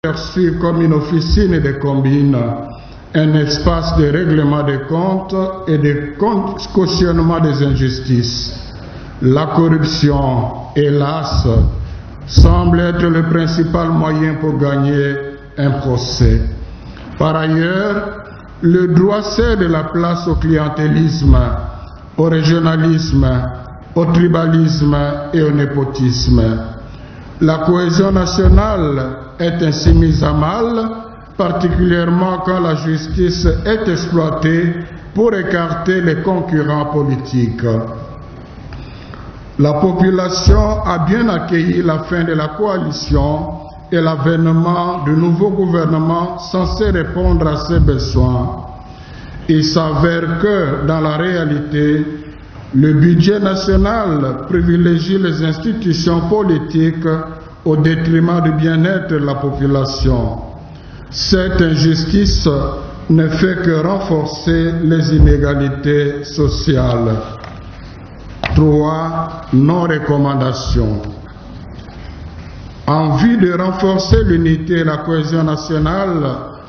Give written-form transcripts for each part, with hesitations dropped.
perçue comme une officine de combine, un espace de règlement des comptes et de cautionnement des injustices. La corruption, hélas, semble être le principal moyen pour gagner un procès. Par ailleurs, le droit cède la place au clientélisme, au régionalisme, au tribalisme et au népotisme. La cohésion nationale est ainsi mise à mal, particulièrement quand la justice est exploitée pour écarter les concurrents politiques. La population a bien accueilli la fin de la coalition et l'avènement de nouveaux gouvernements censés répondre à ses besoins. Il s'avère que, dans la réalité, le budget national privilégie les institutions politiques au détriment du bien-être de la population. Cette injustice ne fait que renforcer les inégalités sociales. 3. Non-recommandation. En vue de renforcer l'unité et la cohésion nationale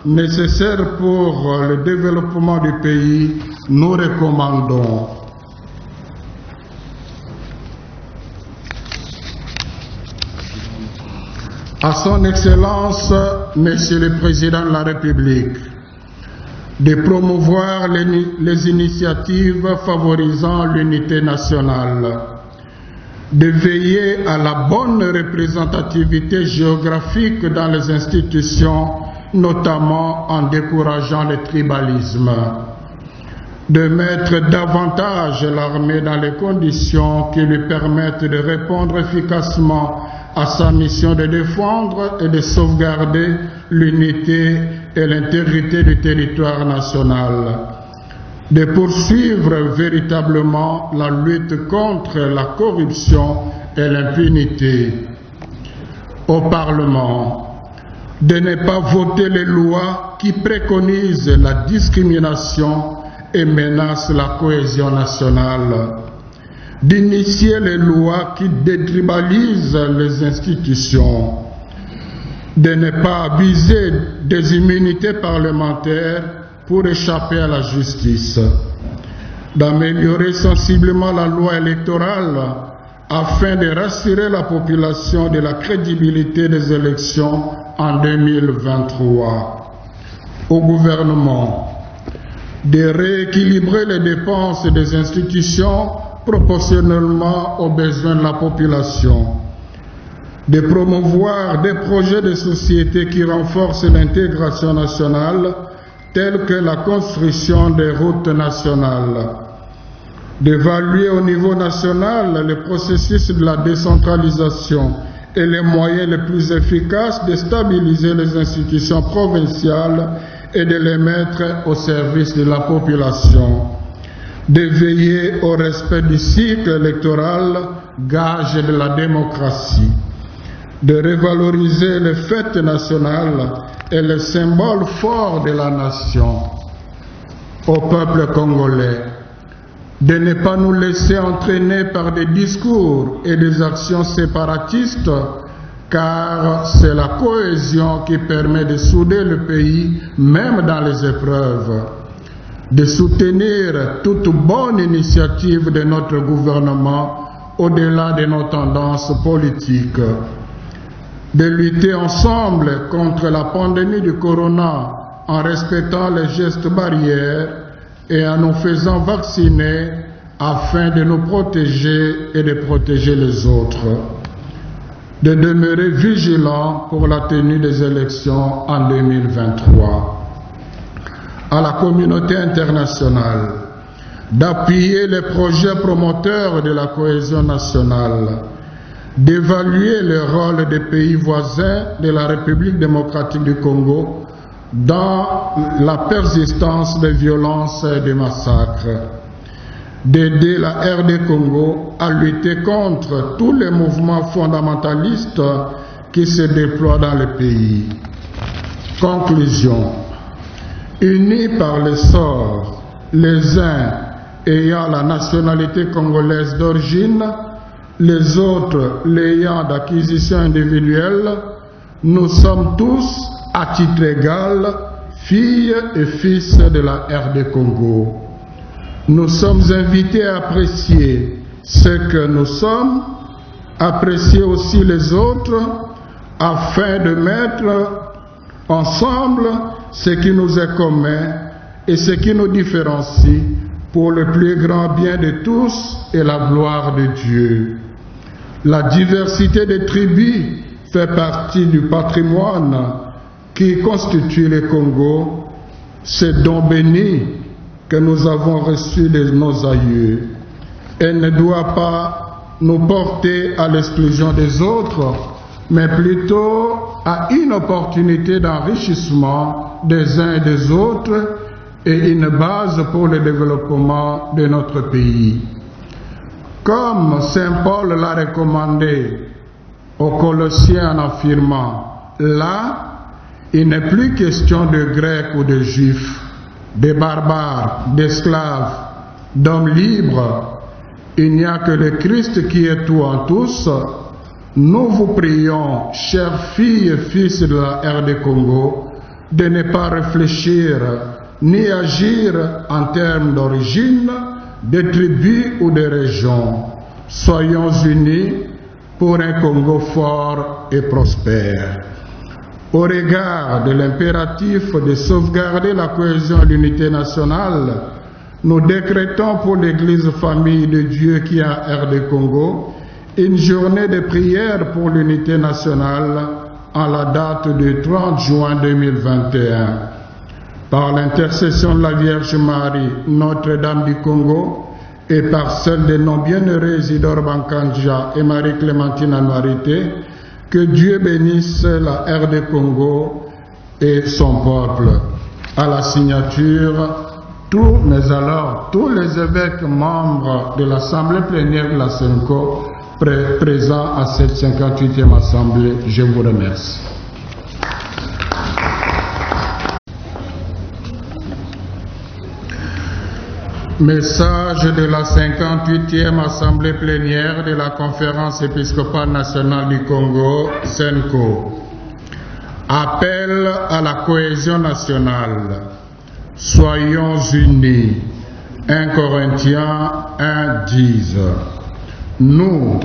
nécessaires pour le développement du pays, nous recommandons à son Excellence, Monsieur le Président de la République, de promouvoir les initiatives favorisant l'unité nationale, de veiller à la bonne représentativité géographique dans les institutions, notamment en décourageant le tribalisme, de mettre davantage l'armée dans les conditions qui lui permettent de répondre efficacement à sa mission de défendre et de sauvegarder l'unité et l'intégrité du territoire national, de poursuivre véritablement la lutte contre la corruption et l'impunité. Au Parlement, de ne pas voter les lois qui préconisent la discrimination et menacent la cohésion nationale, d'initier les lois qui détribalisent les institutions, de ne pas abuser des immunités parlementaires pour échapper à la justice, d'améliorer sensiblement la loi électorale afin de rassurer la population de la crédibilité des élections en 2023. Au gouvernement, de rééquilibrer les dépenses des institutions proportionnellement aux besoins de la population, de promouvoir des projets de société qui renforcent l'intégration nationale, tels que la construction des routes nationales, d'évaluer au niveau national le processus de la décentralisation et les moyens les plus efficaces de stabiliser les institutions provinciales et de les mettre au service de la population, de veiller au respect du cycle électoral, gage de la démocratie, de revaloriser les fêtes nationales et les symboles forts de la nation. Au peuple congolais, de ne pas nous laisser entraîner par des discours et des actions séparatistes, car c'est la cohésion qui permet de souder le pays, même dans les épreuves, de soutenir toute bonne initiative de notre gouvernement au-delà de nos tendances politiques, de lutter ensemble contre la pandémie du corona en respectant les gestes barrières et en nous faisant vacciner afin de nous protéger et de protéger les autres, de demeurer vigilants pour la tenue des élections en 2023. À la communauté internationale d'appuyer les projets promoteurs de la cohésion nationale, d'évaluer le rôle des pays voisins de la République démocratique du Congo dans la persistance des violences et des massacres, d'aider la RD Congo à lutter contre tous les mouvements fondamentalistes qui se déploient dans le pays. Conclusion. Unis par le sort, les uns ayant la nationalité congolaise d'origine, les autres l'ayant d'acquisition individuelle, nous sommes tous, à titre égal, filles et fils de la RD Congo. Nous sommes invités à apprécier ce que nous sommes, apprécier aussi les autres, afin de mettre ensemble ce qui nous est commun et ce qui nous différencie pour le plus grand bien de tous et la gloire de Dieu. La diversité des tribus fait partie du patrimoine qui constitue le Congo, ce don béni que nous avons reçu de nos aïeux. Elle ne doit pas nous porter à l'exclusion des autres, mais plutôt à une opportunité d'enrichissement des uns et des autres et une base pour le développement de notre pays. Comme Saint Paul l'a recommandé aux Colossiens en affirmant, là, il n'est plus question de Grecs ou de Juifs, de barbares, d'esclaves, d'hommes libres. Il n'y a que le Christ qui est tout en tous. Nous vous prions, chères filles et fils de la RD Congo, de ne pas réfléchir ni agir en termes d'origine, de tribus ou de régions. Soyons unis pour un Congo fort et prospère. Au regard de l'impératif de sauvegarder la cohésion et l'unité nationale, nous décrétons pour l'Église Famille de Dieu qui est en RD Congo une journée de prière pour l'unité nationale en la date du 30 juin 2021. Par l'intercession de la Vierge Marie, Notre-Dame du Congo, et par celle de nos bienheureux Isidore Bankanja et Marie-Clémentine Anouarité, que Dieu bénisse la RD Congo et son peuple. À la signature, tous les évêques membres de l'Assemblée plénière de la SENCO présents à cette 58e Assemblée, je vous remercie. Message de la 58e Assemblée plénière de la Conférence épiscopale nationale du Congo, SENCO. Appel à la cohésion nationale. Soyons unis. 1 Corinthiens 1:10. Nous,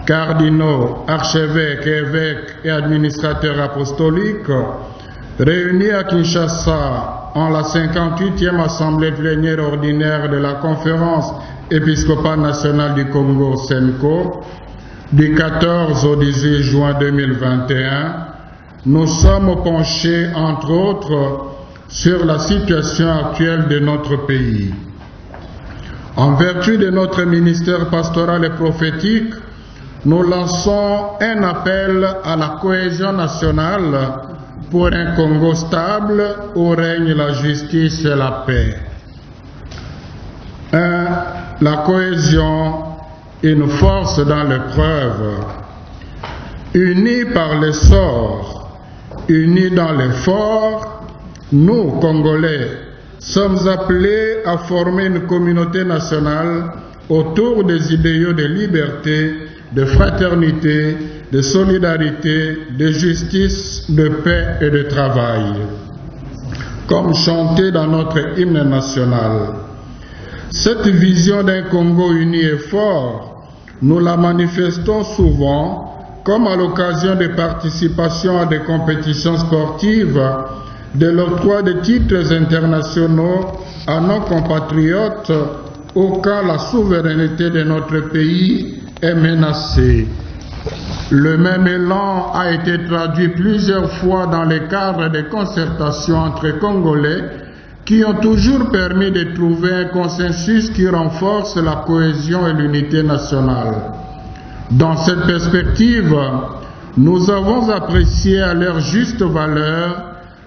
cardinaux, archevêques, évêques et administrateurs apostoliques, réunis à Kinshasa en la 58e Assemblée plénière ordinaire de la Conférence épiscopale nationale du Congo, SENCO, du 14 au 18 juin 2021, nous sommes penchés, entre autres, sur la situation actuelle de notre pays. En vertu de notre ministère pastoral et prophétique, nous lançons un appel à la cohésion nationale pour un Congo stable où règne la justice et la paix. 1. La cohésion, une force dans l'épreuve. Unis par l'essor, unis dans l'effort, nous, Congolais, sommes appelés à former une communauté nationale autour des idéaux de liberté, de fraternité, de solidarité, de justice, de paix et de travail, comme chanté dans notre hymne national. Cette vision d'un Congo uni et fort, nous la manifestons souvent, comme à l'occasion de participation à des compétitions sportives, de l'octroi de titres internationaux à nos compatriotes au cas la souveraineté de notre pays est menacée. Le même élan a été traduit plusieurs fois dans le cadre des concertations entre Congolais qui ont toujours permis de trouver un consensus qui renforce la cohésion et l'unité nationale. Dans cette perspective, nous avons apprécié à leur juste valeur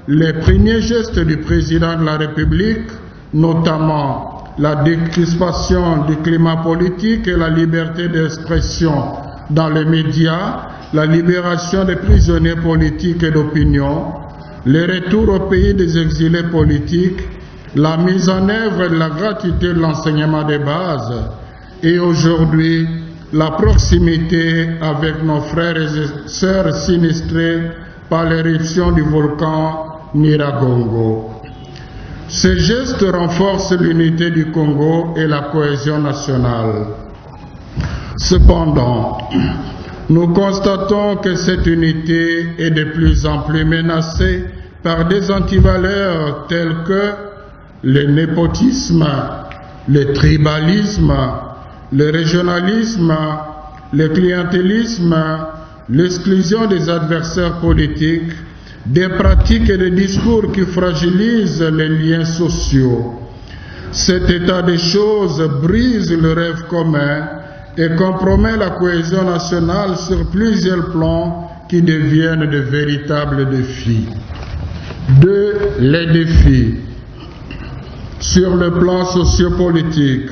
les premiers gestes du président de la République, notamment la décrispation du climat politique et la liberté d'expression dans les médias, la libération des prisonniers politiques et d'opinion, le retour au pays des exilés politiques, la mise en œuvre de la gratuité de l'enseignement de base et aujourd'hui la proximité avec nos frères et sœurs sinistrés par l'éruption du volcan Nyiragongo. Ce geste renforce l'unité du Congo et la cohésion nationale. Cependant, nous constatons que cette unité est de plus en plus menacée par des antivaleurs telles que le népotisme, le tribalisme, le régionalisme, le clientélisme, l'exclusion des adversaires politiques, des pratiques et des discours qui fragilisent les liens sociaux. Cet état des choses brise le rêve commun et compromet la cohésion nationale sur plusieurs plans qui deviennent de véritables défis. 2. Les défis. Sur le plan sociopolitique,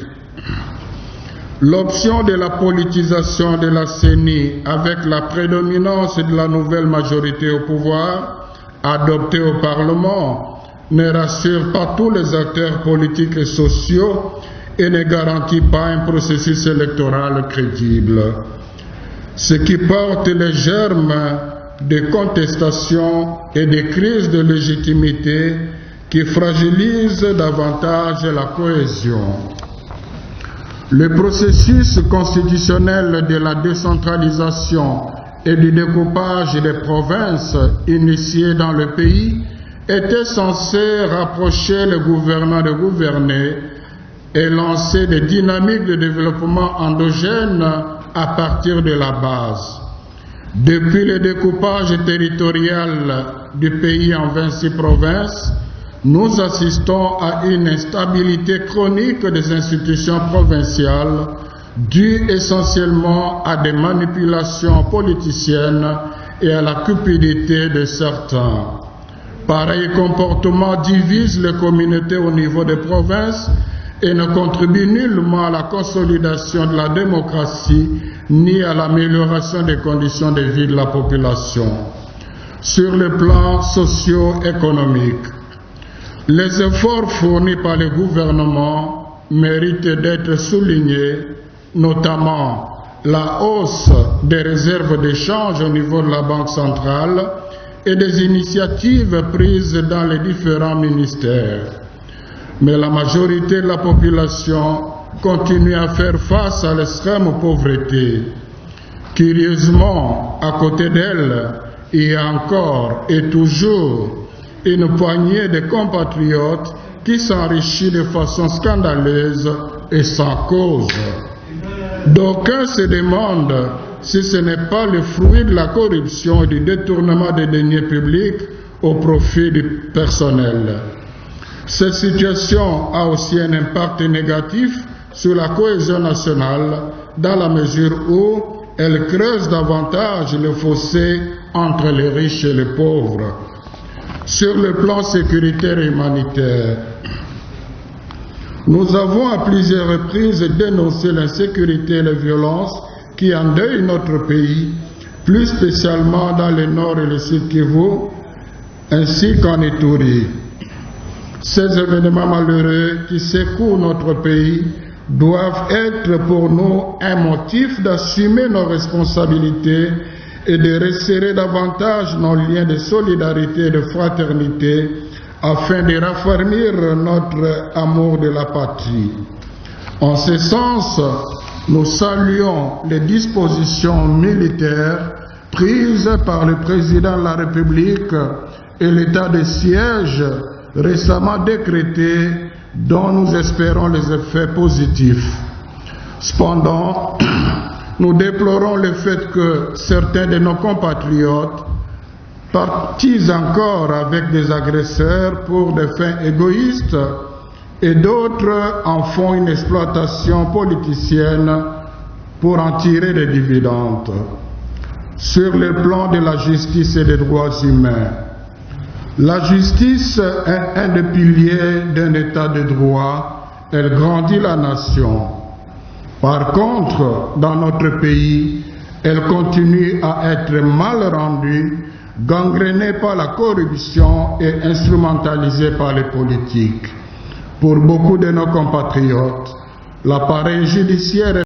l'option de la politisation de la CENI avec la prédominance de la nouvelle majorité au pouvoir, adoptée au Parlement, ne rassure pas tous les acteurs politiques et sociaux et ne garantit pas un processus électoral crédible. Ce qui porte les germes de contestation et de crises de légitimité qui fragilisent davantage la cohésion. Le processus constitutionnel de la décentralisation et du découpage des provinces initié dans le pays était censé rapprocher les gouvernants de gouverner et lancer des dynamiques de développement endogènes à partir de la base. Depuis le découpage territorial du pays en 26 provinces, nous assistons à une instabilité chronique des institutions provinciales due essentiellement à des manipulations politiciennes et à la cupidité de certains. Pareil comportement divise les communautés au niveau des provinces et ne contribue nullement à la consolidation de la démocratie ni à l'amélioration des conditions de vie de la population. Sur le plan socio-économique, les efforts fournis par le gouvernement méritent d'être soulignés, notamment la hausse des réserves d'échange au niveau de la Banque centrale et des initiatives prises dans les différents ministères. Mais la majorité de la population continue à faire face à l'extrême pauvreté. Curieusement, à côté d'elle, il y a encore et toujours une poignée de compatriotes qui s'enrichit de façon scandaleuse et sans cause. D'aucuns se demandent si ce n'est pas le fruit de la corruption et du détournement des deniers publics au profit du personnel. Cette situation a aussi un impact négatif sur la cohésion nationale dans la mesure où elle creuse davantage le fossé entre les riches et les pauvres. Sur le plan sécuritaire et humanitaire, nous avons à plusieurs reprises dénoncé l'insécurité et les violences qui endeuillent notre pays, plus spécialement dans le nord et le sud Kivu, ainsi qu'en Ituri. Ces événements malheureux qui secouent notre pays doivent être pour nous un motif d'assumer nos responsabilités et de resserrer davantage nos liens de solidarité et de fraternité afin de raffermir notre amour de la patrie. En ce sens, nous saluons les dispositions militaires prises par le président de la République et l'état de siège récemment décrété dont nous espérons les effets positifs. Cependant, nous déplorons le fait que certains de nos compatriotes partisent encore avec des agresseurs pour des fins égoïstes et d'autres en font une exploitation politicienne pour en tirer des dividendes. Sur le plan de la justice et des droits humains, la justice est un des piliers d'un état de droit. Elle grandit la nation. Par contre, dans notre pays, elle continue à être mal rendue, gangrénée par la corruption et instrumentalisée par les politiques. Pour beaucoup de nos compatriotes, l'appareil judiciaire